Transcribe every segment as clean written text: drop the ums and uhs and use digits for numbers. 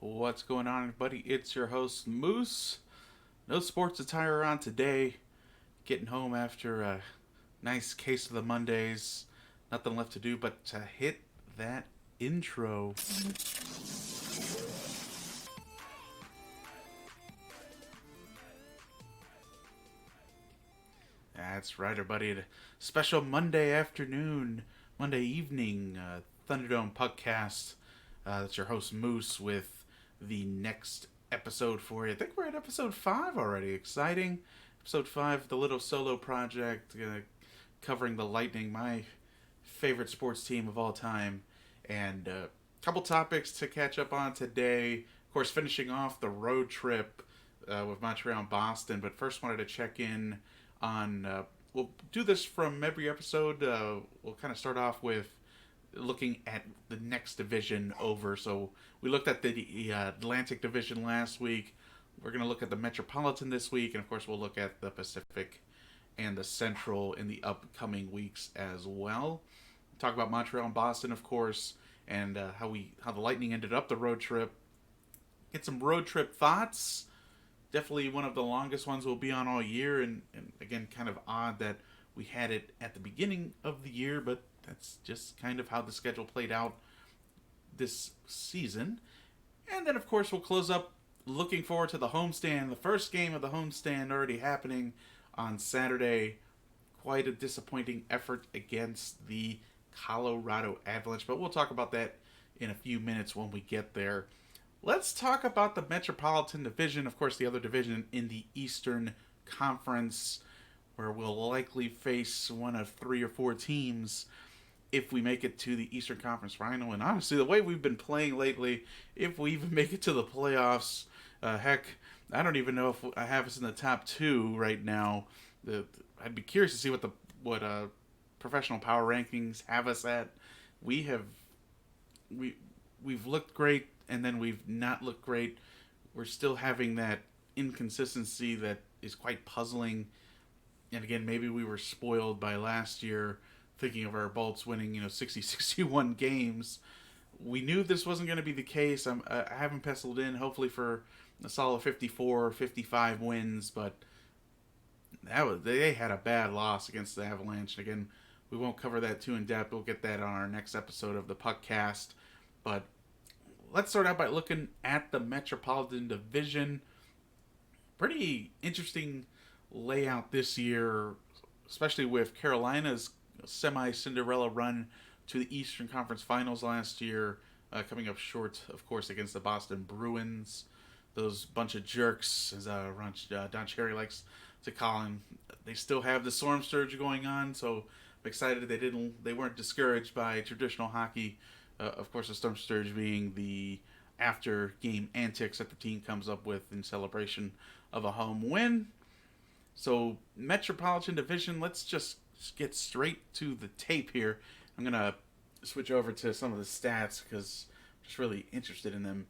What's going on, everybody? It's your host, Moose. No sports attire on today. Getting home after a nice case of the Mondays. Nothing left to do but to hit that intro. That's right, everybody. A special Monday afternoon, Monday evening, Thunderdome Puckcast. That's your host, Moose, with the next episode for you. I think we're at episode 5 already. Exciting. Episode 5, the little solo project, covering the Lightning, my favorite sports team of all time. And a couple topics to catch up on today. Of course, finishing off the road trip with Montreal and Boston. But first, wanted to check in on. We'll do this from every episode. We'll kind of start off with looking at the next division over. So we looked at the Atlantic Division last week. We're going to look at the Metropolitan this week, and of course we'll look at the Pacific and the Central in the upcoming weeks as well. Talk about Montreal and Boston, of course, and how the Lightning ended up the road trip. Get some road trip thoughts. Definitely one of the longest ones we'll be on all year, and again, kind of odd that we had it at the beginning of the year, but that's just kind of how the schedule played out this season. And then, of course, we'll close up looking forward to the homestand. The first game of the homestand already happening on Saturday. Quite a disappointing effort against the Colorado Avalanche, but we'll talk about that in a few minutes when we get there. Let's talk about the Metropolitan Division, of course, the other division in the Eastern Conference, where we'll likely face one of 3 or 4 teams if we make it to the Eastern Conference Final. And honestly, the way we've been playing lately, if we even make it to the playoffs, heck, I don't even know if I have us in the top 2 right now. I'd be curious to see what professional power rankings have us at. We've looked great, and then we've not looked great. We're still having that inconsistency that is quite puzzling. And again, maybe we were spoiled by last year, thinking of our Bolts winning, 60, 61 games. We knew this wasn't going to be the case. I haven't penciled in, hopefully, for a solid 54 or 55 wins, but they had a bad loss against the Avalanche. And again, we won't cover that too in depth. We'll get that on our next episode of the Puckcast. But let's start out by looking at the Metropolitan Division. Pretty interesting layout this year, especially with Carolina's semi-Cinderella run to the Eastern Conference Finals last year, coming up short, of course, against the Boston Bruins. Those bunch of jerks, as Don Cherry likes to call them. They still have the storm surge going on, so I'm excited they weren't discouraged by traditional hockey. Of course, the storm surge being the after-game antics that the team comes up with in celebration of a home win. So, Metropolitan Division, let's just get straight to the tape here. I'm going to switch over to some of the stats because I'm just really interested in them.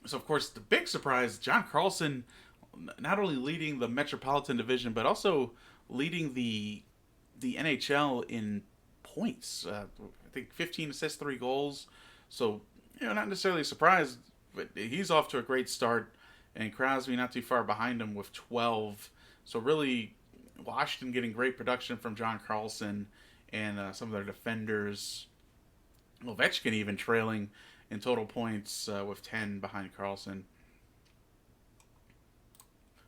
So, of course, the big surprise, John Carlson not only leading the Metropolitan Division, but also leading the NHL in points. I think 15 assists, 3 goals. So, not necessarily surprised, but he's off to a great start. And Crosby not too far behind him with 12. So really, Washington getting great production from John Carlson and some of their defenders. Ovechkin even trailing in total points with 10 behind Carlson.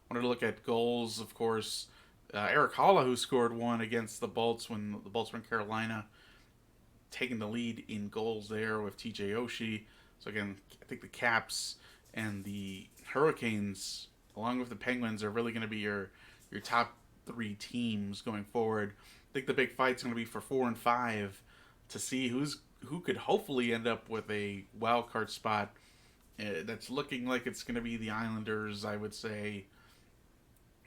Wanted to look at goals, of course. Eric Halla, who scored 1 against the Bolts when the Bolts were in Carolina, taking the lead in goals there with TJ Oshie. So again, I think the Caps and the Hurricanes, along with the Penguins, are really going to be your top 3 teams going forward. I think the big fight's going to be for 4 and 5 to see who could hopefully end up with a wild card spot. That's looking like it's going to be the Islanders, I would say.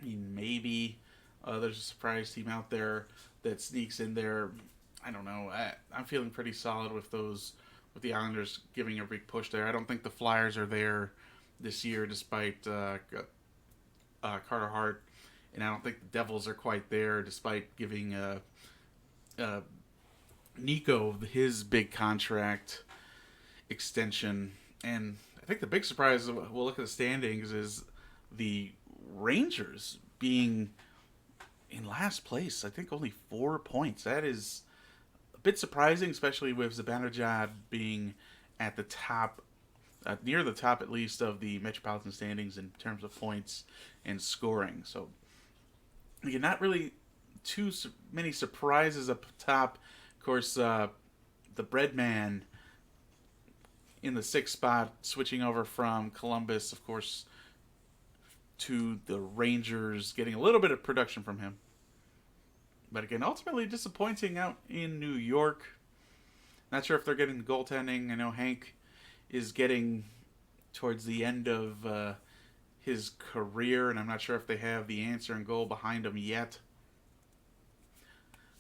I mean, maybe there's a surprise team out there that sneaks in there. I don't know. I'm feeling pretty solid with the Islanders giving a big push there. I don't think the Flyers are there this year, despite Carter Hart, and I don't think the Devils are quite there, despite giving Nico his big contract extension. And I think the big surprise, we'll look at the standings, is the Rangers being in last place. I think only 4 points. That is a bit surprising, especially with Zibanejad being at the top, near the top at least, of the Metropolitan standings in terms of points and scoring. So, again, not really too many surprises up top. Of course, the bread man in the 6th spot, switching over from Columbus, of course, to the Rangers, getting a little bit of production from him. But again, ultimately disappointing out in New York. Not sure if they're getting the goaltending. I know Hank is getting towards the end of his career, and I'm not sure if they have the answer and goal behind him yet.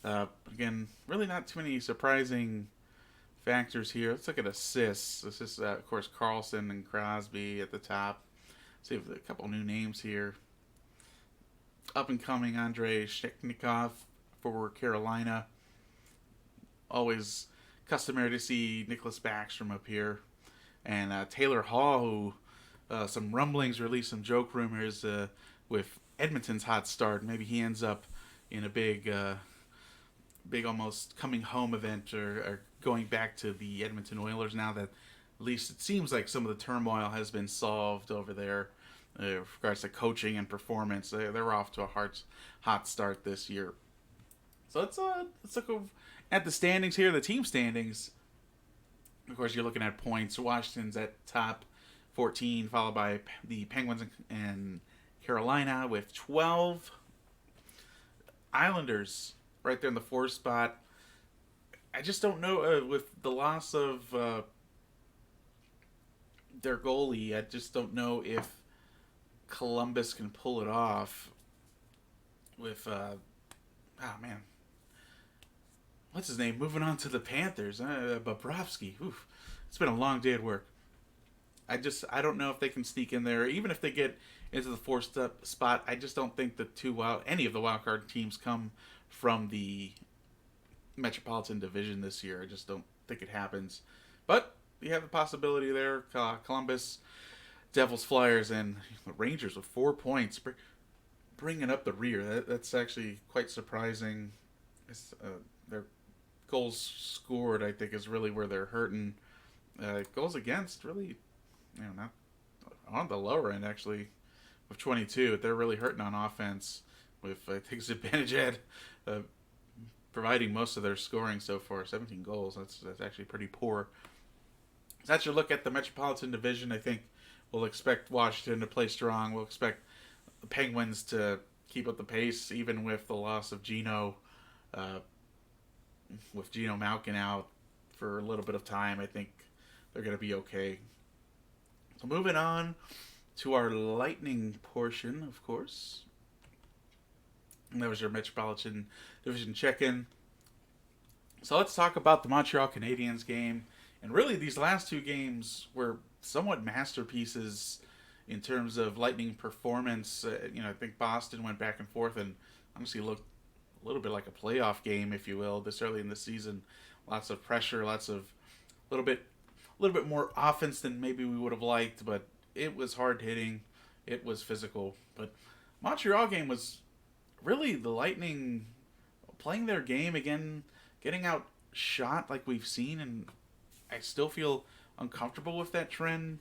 Again, really not too many surprising factors here. Let's look at assists. Assists, of course, Carlson and Crosby at the top. See if a couple new names here. Up and coming Andrei Vasilevskiy for Carolina. Always customary to see Nicholas Backstrom up here. And Taylor Hall, who some rumblings, released some joke rumors with Edmonton's hot start. Maybe he ends up in a big almost coming home event or going back to the Edmonton Oilers now that at least it seems like some of the turmoil has been solved over there with regards to coaching and performance. They're off to a hot start this year. So let's look at the standings here, the team standings. Of course, you're looking at points. Washington's at top 14, followed by the Penguins and Carolina with 12. Islanders right there in the 4th spot. I just don't know, with the loss of their goalie, I just don't know if Columbus can pull it off with, what's his name? Moving on to the Panthers, Bobrovsky. Oof. It's been a long day at work. I don't know if they can sneak in there. Even if they get into the 4th spot, I just don't think any of the wildcard teams come from the Metropolitan Division this year. I just don't think it happens. But you have the possibility there. Columbus, Devils, Flyers, and the Rangers with 4 points, bringing up the rear. That's actually quite surprising. Their goals scored, I think, is really where they're hurting. Goals against, really, not on the lower end, actually, with 22. They're really hurting on offense with, I think, Zibanejad providing most of their scoring so far, 17 goals. That's actually pretty poor. So that's your look at the Metropolitan Division. I think we'll expect Washington to play strong. We'll expect the Penguins to keep up the pace, even with the loss of Gino, with Gino Malkin out for a little bit of time. I think they're going to be okay. So moving on to our Lightning portion, of course. And that was your Metropolitan Division check-in. So let's talk about the Montreal Canadiens game. And really, these last 2 games were somewhat masterpieces in terms of Lightning performance. I think Boston went back and forth and honestly looked a little bit like a playoff game, if you will, this early in the season. Lots of pressure, lots of a little bit more offense than maybe we would have liked, but it was hard hitting, it was physical. But Montreal game was really the Lightning playing their game again, getting outshot like we've seen, and I still feel uncomfortable with that trend.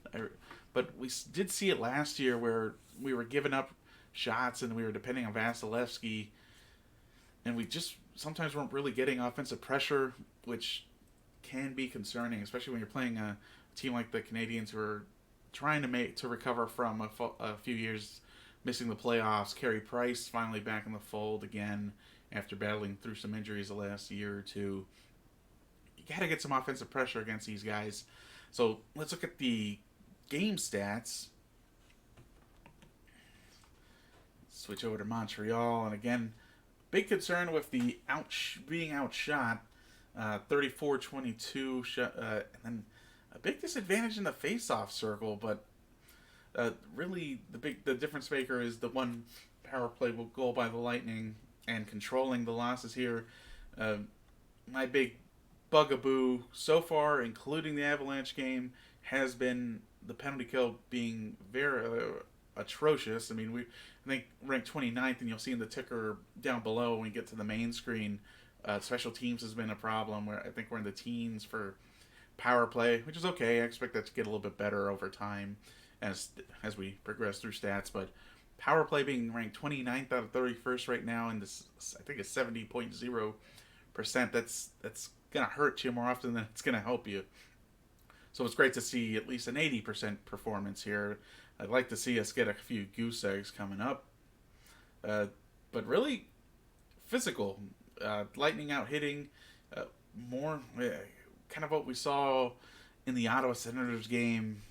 But we did see it last year where we were giving up shots and we were depending on Vasilevskiy, and we just sometimes weren't really getting offensive pressure, which can be concerning, especially when you're playing a team like the Canadiens who are trying to recover from a few years missing the playoffs. Carey Price finally back in the fold again after battling through some injuries the last year or two. You got to get some offensive pressure against these guys. So let's look at the game stats. Switch over to Montreal, and again, big concern with the being outshot, 34-22, and then a big disadvantage in the face-off circle. But really, the difference maker is the one power play goal by the Lightning and controlling the losses here. My big bugaboo so far, including the Avalanche game, has been the penalty kill being very atrocious. I mean, I think ranked 29th, and you'll see in the ticker down below when we get to the main screen. Special teams has been a problem where I think we're in the teens for power play, which is okay. I expect that to get a little bit better over time as we progress through stats. But power play being ranked 29th out of 31st right now, and this I think it's 70.0%. That's gonna hurt you more often than it's gonna help you. So it's great to see at least an 80% performance here. I'd like to see us get a few goose eggs coming up. But really physical. Lightning out hitting. More kind of what we saw in the Ottawa Senators game.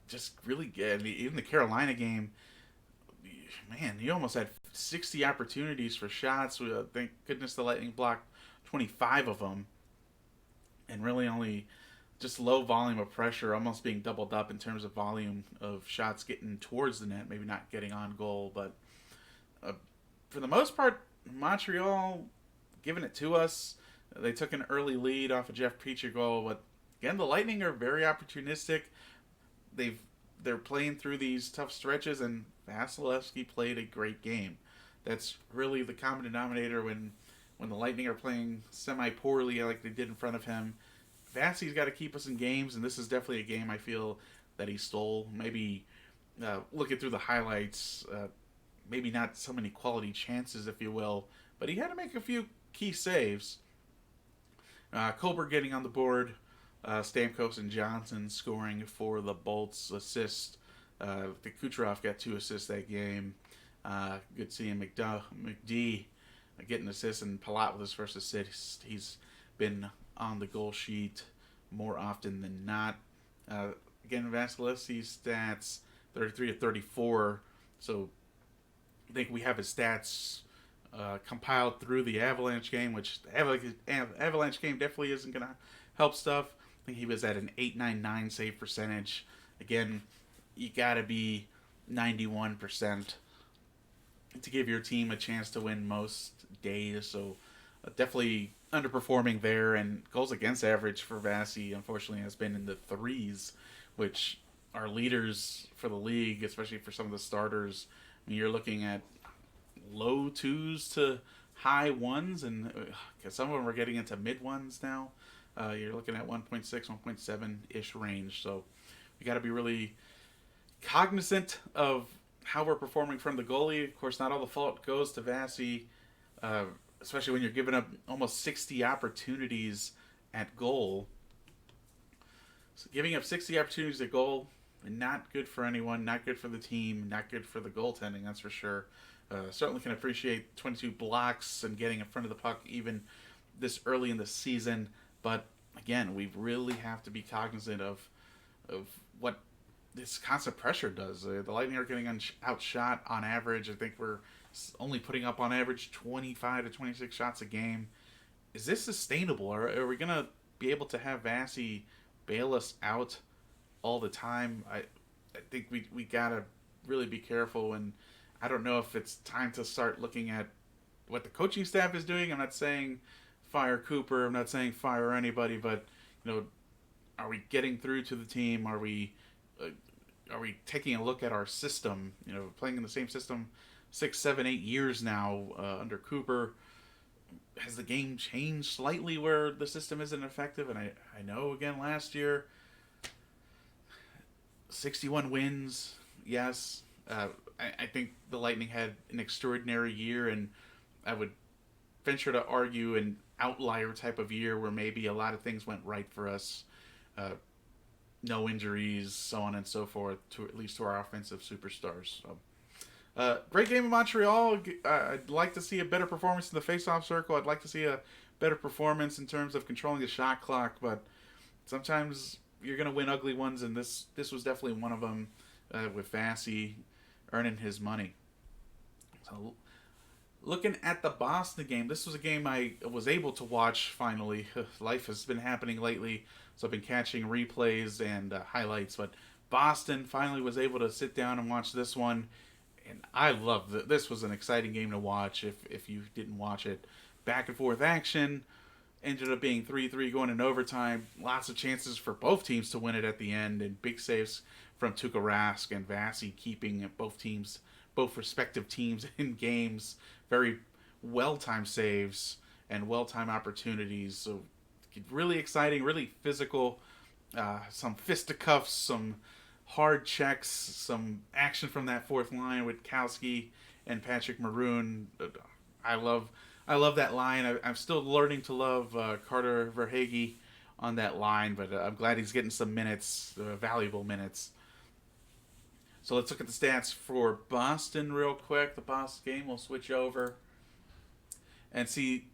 Just really good. Even the Carolina game, man, you almost had 60 opportunities for shots. Thank goodness the Lightning blocked 25 of them. And really only just low volume of pressure, almost being doubled up in terms of volume of shots getting towards the net, maybe not getting on goal. But for the most part, Montreal giving it to us. They took an early lead off a Jeff Petrie goal, but again, the Lightning are very opportunistic. They're playing through these tough stretches, and Vasilevskiy played a great game. That's really the common denominator when the Lightning are playing semi-poorly like they did in front of him. Vassie's got to keep us in games, and this is definitely a game I feel that he stole. Maybe looking through the highlights, maybe not so many quality chances, if you will, but he had to make a few key saves. Colbert getting on the board, Stamkos and Johnson scoring for the Bolts assist. The Kucherov got 2 assists that game. Good seeing McD getting assists, and Palat with his first assist. He's been on the goal sheet more often than not. Again, Vasilevskiy's stats 33 to 34. So I think we have his stats compiled through the Avalanche game, which the Avalanche game definitely isn't going to help stuff. I think he was at an 8.99 save percentage. Again, you got to be 91% to give your team a chance to win most days. So definitely underperforming there, and goals against average for Vasi unfortunately has been in the 3s, which are leaders for the league, especially for some of the starters. I mean, you're looking at low 2s to high 1s, and some of them are getting into mid 1s now. You're looking at 1.6, 1.7-ish range. So we got to be really cognizant of how we're performing from the goalie. Of course, not all the fault goes to Vasi, especially when you're giving up almost 60 opportunities at goal. So giving up 60 opportunities at goal, not good for anyone, not good for the team, not good for the goaltending, that's for sure. Certainly can appreciate 22 blocks and getting in front of the puck even this early in the season. But again, we really have to be cognizant of what this constant pressure does. The Lightning are getting outshot on average. I think we're only putting up on average 25 to 26 shots a game. Is this sustainable? Are we going to be able to have Vasi bail us out all the time? I think we got to really be careful, and I don't know if it's time to start looking at what the coaching staff is doing. I'm not saying fire Cooper. I'm not saying fire anybody, but are we getting through to the team? Are we taking a look at our system? Playing in the same system 6, 7, 8 years now under Cooper. Has the game changed slightly where the system isn't effective? And I know, again, last year, 61 wins, yes. I think the Lightning had an extraordinary year, and I would venture to argue an outlier type of year where maybe a lot of things went right for us. No injuries, so on and so forth, at least to our offensive superstars. So, great game in Montreal. I'd like to see a better performance in the face-off circle. I'd like to see a better performance in terms of controlling the shot clock, but sometimes you're going to win ugly ones, and this was definitely one of them with Vasi earning his money. So, looking at the Boston game, this was a game I was able to watch finally. Life has been happening lately, so I've been catching replays and highlights, but Boston finally was able to sit down and watch this one, and I loved it. This was an exciting game to watch if you didn't watch it. Back and forth action, ended up being 3-3 going in overtime. Lots of chances for both teams to win it at the end, and big saves from Tuukka Rask and Vasi keeping both respective teams in games. Very well-timed saves and well-timed opportunities. So really exciting, really physical. Some fisticuffs, some hard checks, some action from that fourth line with Kowski and Patrick Maroon. I love that line. I'm still learning to love Carter Verhaeghe on that line, but I'm glad he's getting some minutes, valuable minutes. So let's look at the stats for Boston real quick. The Boston game, we'll switch over and see.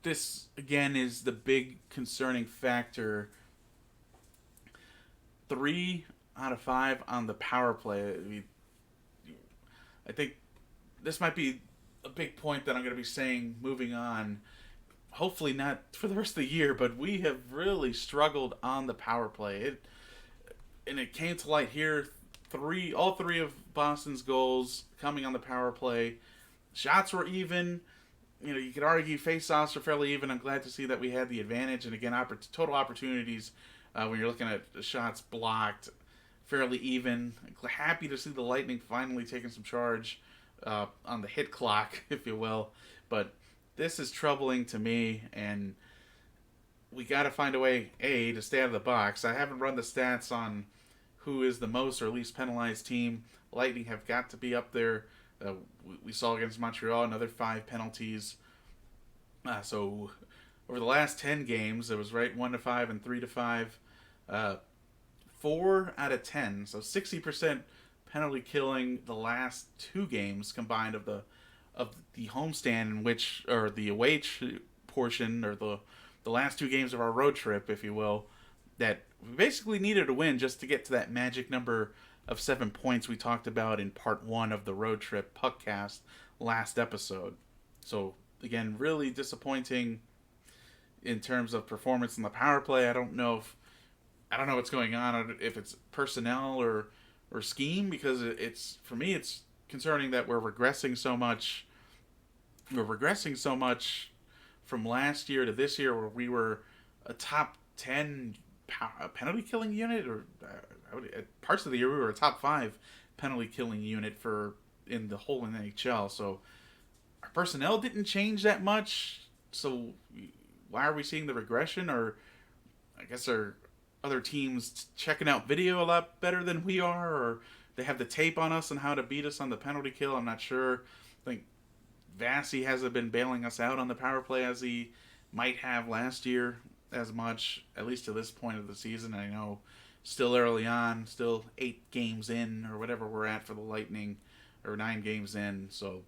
This again is the big concerning factor. 3 out of 5 on the power play. I think this might be a big point that I'm going to be saying moving on. Hopefully not for the rest of the year, but we have really struggled on the power play. It came to light here. All three of Boston's goals coming on the power play. Shots were even. You could argue face-offs are fairly even. I'm glad to see that we had the advantage. And again, total opportunities when you're looking at the shots blocked, fairly even. Happy to see the Lightning finally taking some charge on the hit clock, if you will. But this is troubling to me, and we got to find a way, to stay out of the box. I haven't run the stats on who is the most or least penalized team. Lightning have got to be up there. We saw against Montreal another 5 penalties. So over the last 10 games, it was 1-5 and 3-5. 4 out of 10, so 60% penalty killing the last 2 games combined of the homestand, in which, or the away portion, or the last 2 games of our road trip, if you will, that we basically needed to win just to get to that magic number of 7 points we talked about in part 1 of the road trip Puckcast last episode. So again, really disappointing in terms of performance in the power play. I don't know what's going on, if it's personnel or scheme, because it's, for me, it's concerning that we're regressing so much. We're regressing so much from last year to this year, where we were a top 10 penalty killing unit, or parts of the year we were a top 5 penalty killing unit in the whole NHL. So our personnel didn't change that much. So why are we seeing the regression? Or I guess are other teams checking out video a lot better than we are, or they have the tape on us on how to beat us on the penalty kill? I'm not sure. I think Vasi hasn't been bailing us out on the power play as he might have last year as much, at least to this point of the season. I know still early on, still 8 games in, or whatever we're at for the Lightning, or 9 games in. So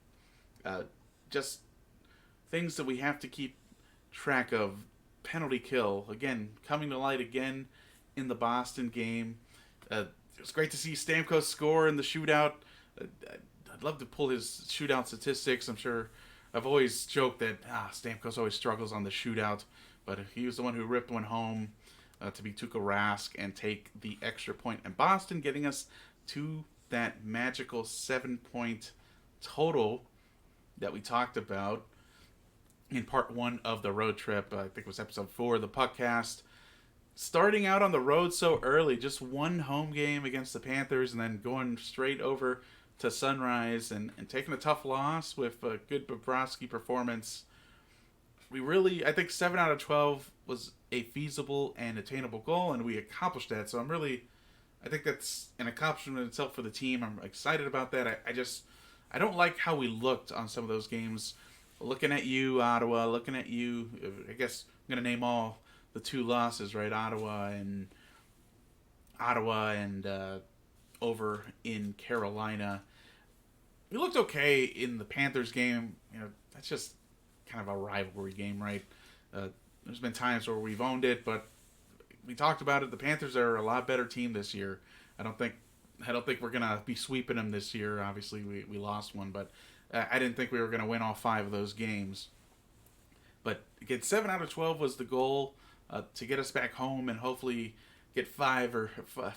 just things that we have to keep track of. Penalty kill, again, coming to light again in the Boston game. It was great to see Stamkos score in the shootout. I'd love to pull his shootout statistics. I'm sure I've always joked that Stamkos always struggles on the shootout, but he was the one who ripped one home to beat Tuukka Rask and take the extra point in Boston, getting us to that magical 7-point total that we talked about in part 1 of the road trip. I think it was episode 4 of the Puckcast. Starting out on the road so early, just 1 home game against the Panthers, and then going straight over to Sunrise and taking a tough loss with a good Bobrovsky performance. I think 7 out of 12 was a feasible and attainable goal, and we accomplished that. So I think that's an accomplishment in itself for the team. I'm excited about that. I don't like how we looked on some of those games. Looking at you, Ottawa. Looking at you. I guess I'm going to name all the 2 losses, right? Ottawa and over in Carolina. We looked okay in the Panthers game. That's just kind of a rivalry game, right? There's been times where we've owned it, but we talked about it. The Panthers are a lot better team this year. I don't think we're gonna be sweeping them this year. Obviously, we lost one, but I didn't think we were gonna win all 5 of those games. But again, 7 out of 12 was the goal to get us back home and hopefully get 4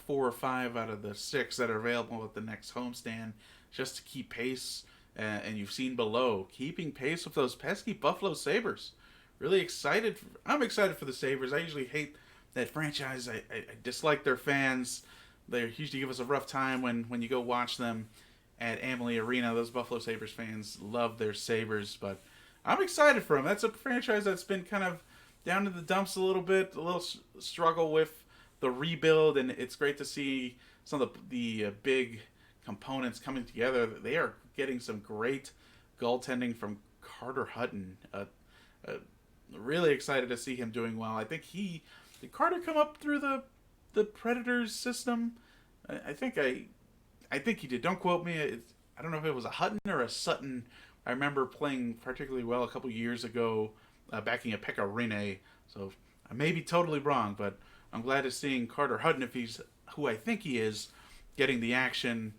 or 5 out of the 6 that are available at the next homestand, just to keep pace. And you've seen below, keeping pace with those pesky Buffalo Sabres. really excited. I'm excited for the Sabres. I usually hate that franchise. I dislike their fans. They usually give us a rough time when you go watch them at Amalie Arena. Those Buffalo Sabres fans love their Sabres, but I'm excited for them. That's a franchise that's been kind of down in the dumps a little bit, a little struggle with the rebuild, and it's great to see some of the big components coming together. They are getting some great goaltending from Carter Hutton. Really excited to see him doing well. I think did Carter come up through the Predators system. I think he did. Don't quote me. I don't know if it was a Hutton or a Sutton. I remember playing particularly well a couple years ago, backing a Pekka Rinne. So I may be totally wrong, but I'm glad to seeing Carter Hutton, if he's who I think he is, getting the action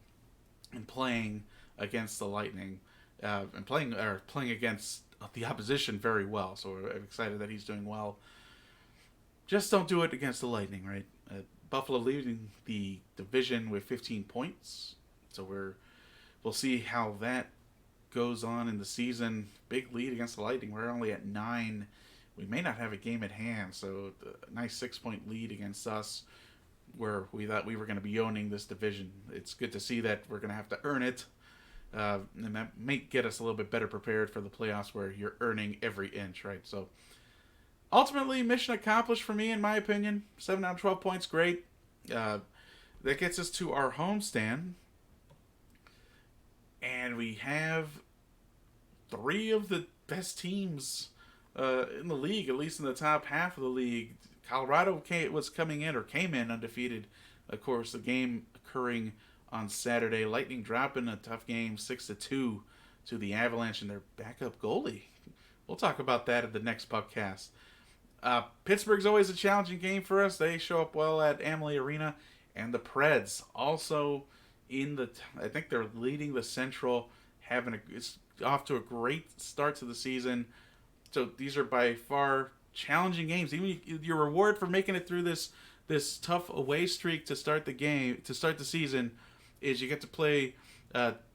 and playing against the Lightning, and playing against the opposition very well. So I'm excited that he's doing well. Just don't do it against the Lightning, right? Buffalo leading the division with 15 points. So we'll see how that goes on in the season. Big lead against the Lightning. We're only at 9. We may not have a game at hand, so a nice 6-point lead against us, where we thought we were going to be owning this division. It's good to see that we're going to have to earn it, and that may get us a little bit better prepared for the playoffs, where you're earning every inch, right? So ultimately, mission accomplished for me, in my opinion. 7 out of 12 points, great. That gets us to our homestand. And we have 3 of the best teams in the league, at least in the top half of the league. Colorado came in undefeated. Of course, the game occurring on Saturday. Lightning dropping a tough game, 6-2 to the Avalanche and their backup goalie. We'll talk about that at the next Puckcast. Pittsburgh's always a challenging game for us. They show up well at Amalie Arena. And the Preds also I think they're leading the Central, it's off to a great start to the season. So these are by far challenging games. Even your reward for making it through this tough away streak to start the season, is you get to play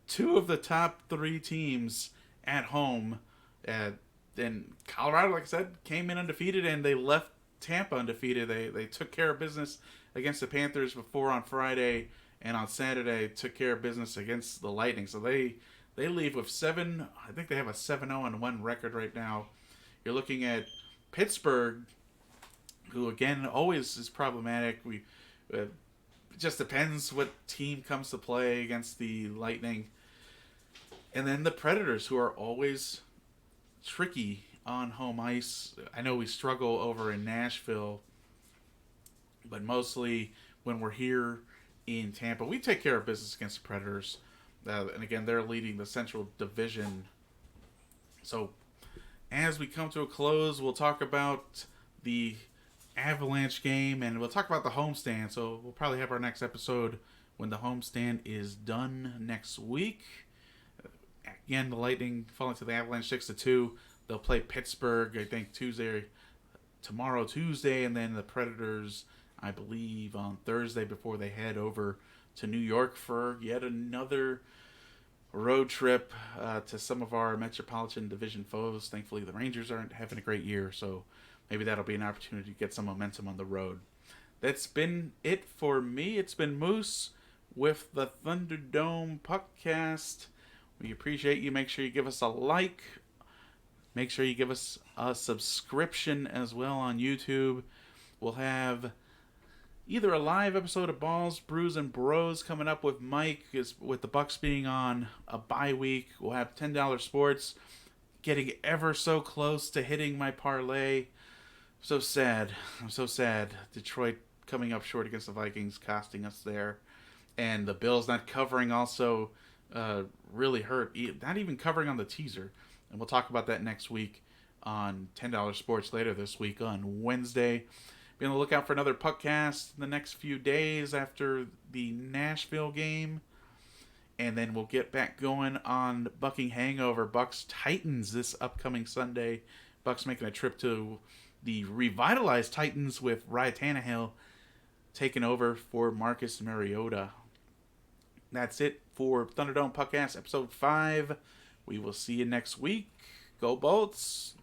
2 of the top 3 teams at home. And Colorado, like I said, came in undefeated, and they left Tampa undefeated. They took care of business against the Panthers before on Friday, and on Saturday took care of business against the Lightning. So they leave with 7. I think they have a 7-0-1 record right now. You're looking at Pittsburgh, who again always is problematic. It just depends what team comes to play against the Lightning. And then the Predators, who are always tricky on home ice. I know we struggle over in Nashville, but mostly when we're here in Tampa, we take care of business against the Predators. And again, they're leading the Central Division. So as we come to a close, we'll talk about the Avalanche game, and we'll talk about the homestand. So we'll probably have our next episode when the homestand is done next week. Again, the Lightning falling to the Avalanche 6-2. They'll play Pittsburgh, I think, tomorrow, Tuesday, and then the Predators, I believe, on Thursday before they head over to New York for yet another road trip to some of our Metropolitan Division foes. Thankfully, the Rangers aren't having a great year, so maybe that'll be an opportunity to get some momentum on the road. That's been it for me. It's been Moose with the Thunderdome Puckcast. We appreciate you. Make sure you give us a like. Make sure you give us a subscription as well on YouTube. We'll have either a live episode of Balls, Brews, and Bros coming up with Mike, with the Bucks being on a bye week. We'll have $10 Sports, getting ever so close to hitting my parlay. So sad. I'm so sad. Detroit coming up short against the Vikings, costing us there. And the Bills not covering also really hurt. Not even covering on the teaser. And we'll talk about that next week on $10 Sports later this week on Wednesday. Be on the lookout for another Puckcast in the next few days after the Nashville game. And then we'll get back going on Bucking Hangover. Bucks Titans this upcoming Sunday. Bucks making a trip to the revitalized Titans with Ryan Tannehill taking over for Marcus Mariota. That's it for Thunderdome Puckcast episode 5. We will see you next week. Go Bolts!